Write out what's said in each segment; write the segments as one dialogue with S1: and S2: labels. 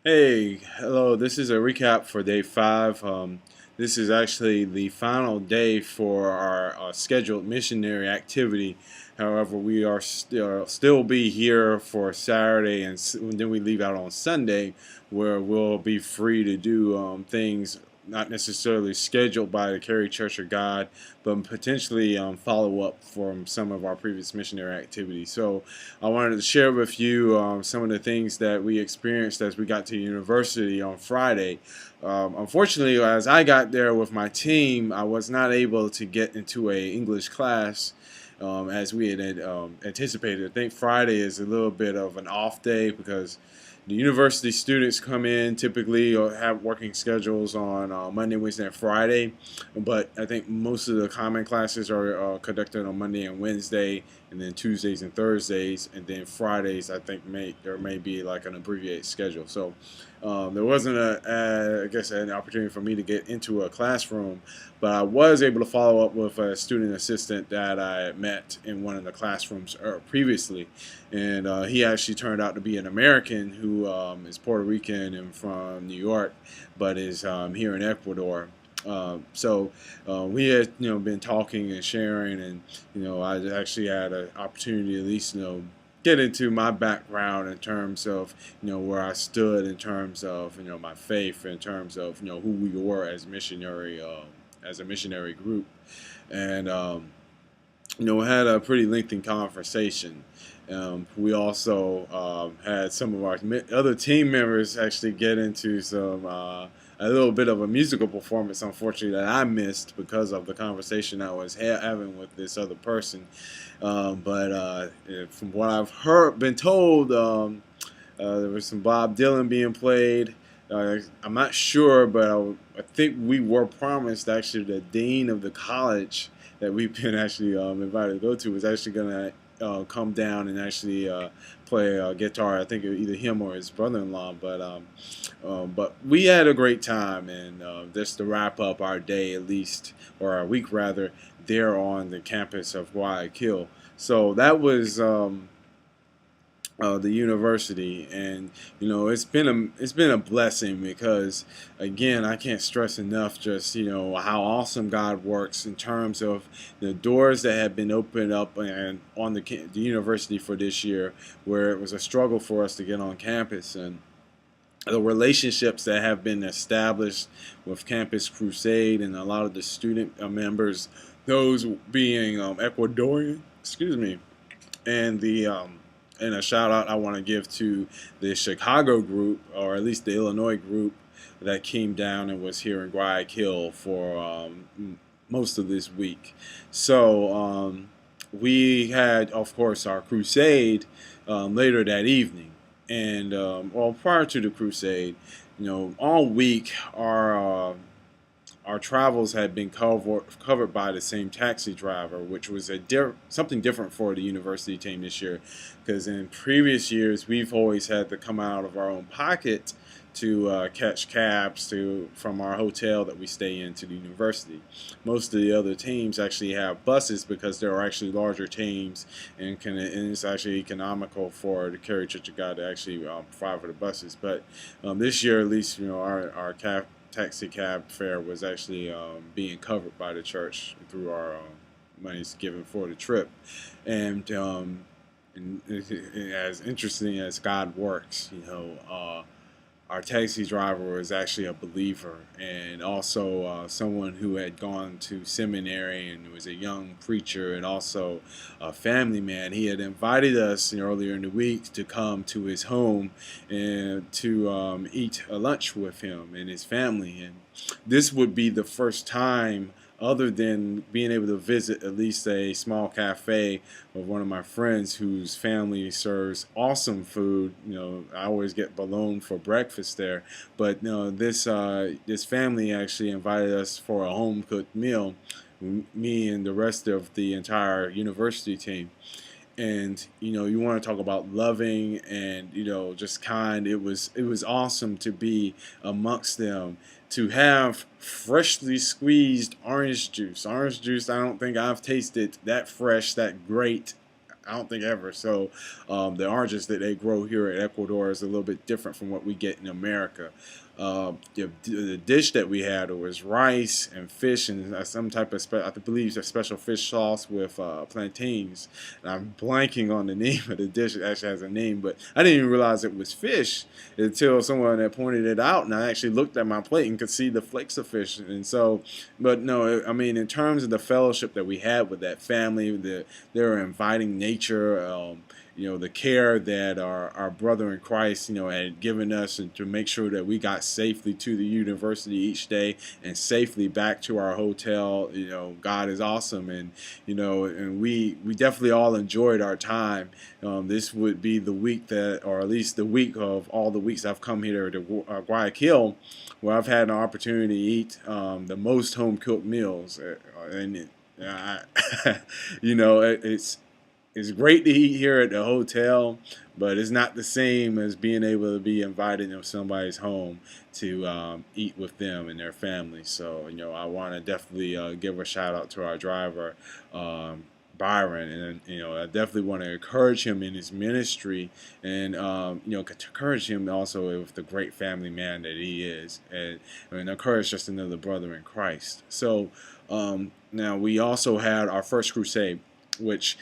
S1: Hey, hello. This is a recap for day five. This is actually the final day for our scheduled missionary activity. However, we are still be here for Saturday, and then we leave out on Sunday, where we'll be free to do things not necessarily scheduled by the Cary Church of God, but potentially follow up from some of our previous missionary activities. So I wanted to share with you some of the things that we experienced as we got to university on Friday. Unfortunately, as I got there with my team, I was not able to get into a English class as we had anticipated. I think Friday is a little bit of an off day because the university students come in typically or have working schedules on Monday, Wednesday, and Friday, but I think most of the common classes are conducted on Monday and Wednesday, and then Tuesdays and Thursdays, and then Fridays. I think there may be like an abbreviated schedule. So there wasn't I guess an opportunity for me to get into a classroom, but I was able to follow up with a student assistant that I met in one of the classrooms previously, and he actually turned out to be an American who is Puerto Rican and from New York, but is here in Ecuador. So we had been talking and sharing, and I actually had an opportunity to at least get into my background in terms of where I stood in terms of my faith, in terms of who we were as a missionary group, and had a pretty lengthy conversation. We also had some of our other team members actually get into a little bit of a musical performance, unfortunately, that I missed because of the conversation I was having with this other person. But from what I've been told, there was some Bob Dylan being played. I'm not sure, but I think we were promised actually the dean of the college that we've been actually invited to go to was actually going to come down and actually play guitar. I think either him or his brother-in-law. But we had a great time, and just to wrap up our day at least, or our week rather, there on the campus of Guayaquil. So that was the university, and it's been a blessing because again I can't stress enough just how awesome God works in terms of the doors that have been opened up and on the university for this year, where it was a struggle for us to get on campus, and the relationships that have been established with Campus Crusade and a lot of the student members, those being Ecuadorian, excuse me, and the and a shout out I want to give to the Chicago group, or at least the Illinois group, that came down and was here in Guayaquil for most of this week. So we had, of course, our crusade later that evening, and well, prior to the crusade, all week our travels had been covered by the same taxi driver, which was something different for the university team this year, because in previous years we've always had to come out of our own pocket to catch cabs from our hotel that we stay in to the university. Most of the other teams actually have buses because there are actually larger teams, and it's actually economical for the Cary Church of God to actually provide for the buses. But this year, at least, our taxi cab fare was actually being covered by the church through our monies given for the trip, and as interesting as God works, our taxi driver was actually a believer, and also someone who had gone to seminary and was a young preacher, and also a family man. He had invited us earlier in the week to come to his home and to eat a lunch with him and his family. And this would be the first time, other than being able to visit at least a small cafe of one of my friends whose family serves awesome food. I always get bologna for breakfast there, but this family actually invited us for a home cooked meal, me and the rest of the entire university team. And you want to talk about loving and just kind. It was awesome to be amongst them, to have freshly squeezed orange juice. I don't think I've tasted that fresh, that great I don't think ever. So the oranges that they grow here in Ecuador is a little bit different from what we get in America. The dish that we had was rice and fish and some type of I believe a special fish sauce with plantains. And I'm blanking on the name of the dish. It actually has a name, but I didn't even realize it was fish until someone had pointed it out, and I actually looked at my plate and could see the flakes of fish. And so, but no, I mean, in terms of the fellowship that we had with that family, they were inviting nature. The care that our brother in Christ, had given us, and to make sure that we got safely to the university each day and safely back to our hotel. God is awesome, and and we definitely all enjoyed our time. This would be the week that, or at least the week of all the weeks I've come here to Guayaquil, where I've had an opportunity to eat the most home cooked meals, and it's great to eat here at the hotel, but it's not the same as being able to be invited to somebody's home to eat with them and their family. So, I want to definitely give a shout out to our driver, Byron, and I definitely want to encourage him in his ministry, and encourage him also with the great family man that he is, and encourage just another brother in Christ. So now we also had our first crusade, which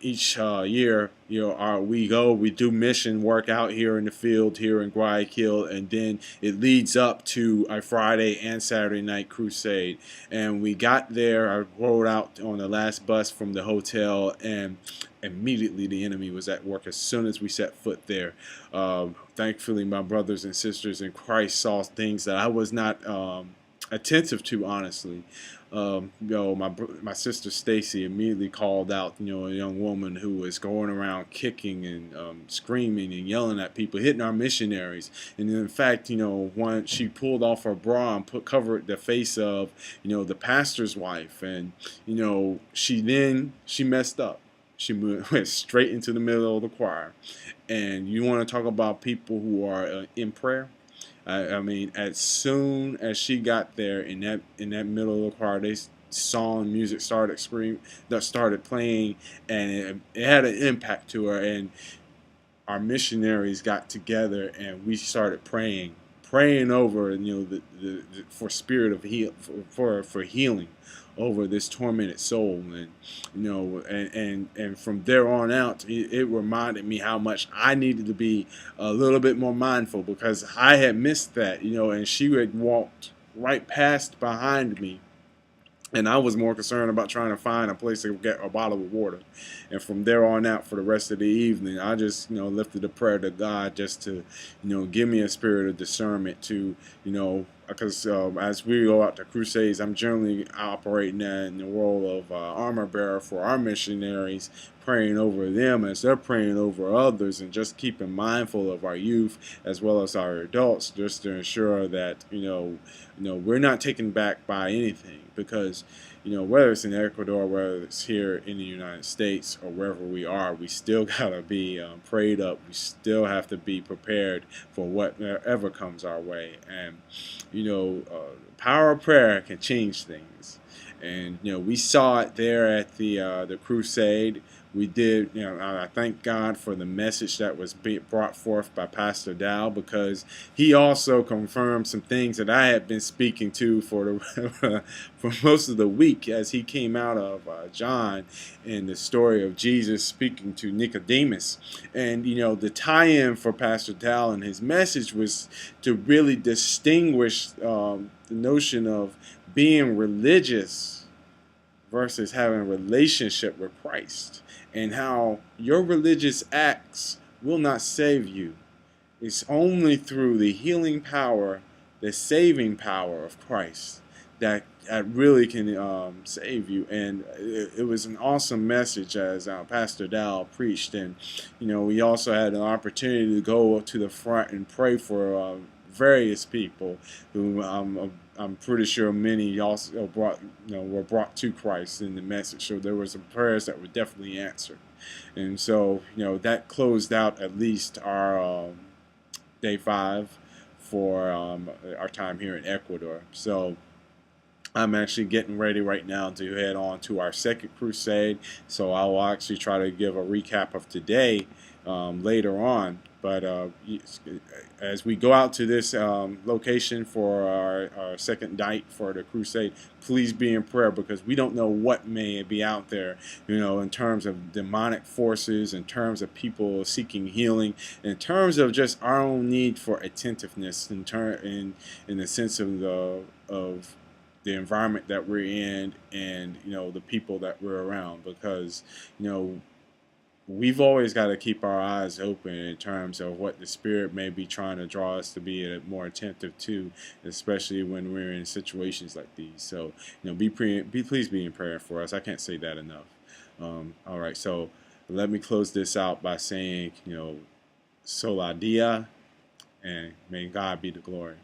S1: each year we do mission work out here in the field here in Guayaquil, and then it leads up to a Friday and Saturday night crusade. And we got there, I rode out on the last bus from the hotel, and immediately the enemy was at work as soon as we set foot there. Thankfully, my brothers and sisters in Christ saw things that I was not attentive to, honestly. My sister Stacy immediately called out, a young woman who was going around kicking and screaming and yelling at people, hitting our missionaries. And in fact, one, she pulled off her bra and covered the face of, the pastor's wife, and she messed up. She went straight into the middle of the choir. And you want to talk about people who are in prayer? I mean, as soon as she got there in that middle of the choir, they song music started playing, and it had an impact to her. And our missionaries got together, and we started praying over for spirit of for healing over this tormented soul. And and from there on out, it reminded me how much I needed to be a little bit more mindful, because I had missed that, and she had walked right past behind me, and I was more concerned about trying to find a place to get a bottle of water. And from there on out, for the rest of the evening, I just, lifted a prayer to God just to, give me a spirit of discernment to, because as we go out to crusades, I'm generally operating in the role of armor bearer for our missionaries, praying over them as they're praying over others, and just keeping mindful of our youth as well as our adults, just to ensure that we're not taken back by anything. Because whether it's in Ecuador, whether it's here in the United States, or wherever we are, we still gotta be prayed up. We still have to be prepared for whatever comes our way. And power of prayer can change things. And we saw it there at the crusade. We did, I thank God for the message that was brought forth by Pastor Dow, because he also confirmed some things that I had been speaking to for for most of the week, as he came out of John and the story of Jesus speaking to Nicodemus. And the tie-in for Pastor Dow and his message was to really distinguish the notion of being religious versus having a relationship with Christ, and how your religious acts will not save you. It's only through the healing power, the saving power of Christ that really can save you. And it was an awesome message as Pastor Dow preached. And we also had an opportunity to go to the front and pray for various people who I'm pretty sure many also were brought to Christ in the message. So there were some prayers that were definitely answered. And so that closed out at least our day 5 for our time here in Ecuador. So I'm actually getting ready right now to head on to our second crusade, so I'll actually try to give a recap of today later on. But as we go out to this location for our second night for the crusade, please be in prayer because we don't know what may be out there, in terms of demonic forces, in terms of people seeking healing, in terms of just our own need for attentiveness, in the sense of the environment that we're in, and the people that we're around, because you know we've always got to keep our eyes open in terms of what the spirit may be trying to draw us to be more attentive to, especially when we're in situations like these. So please be in prayer for us. I can't say that enough. All right, so let me close this out by saying, Sola Dia, and may God be the glory.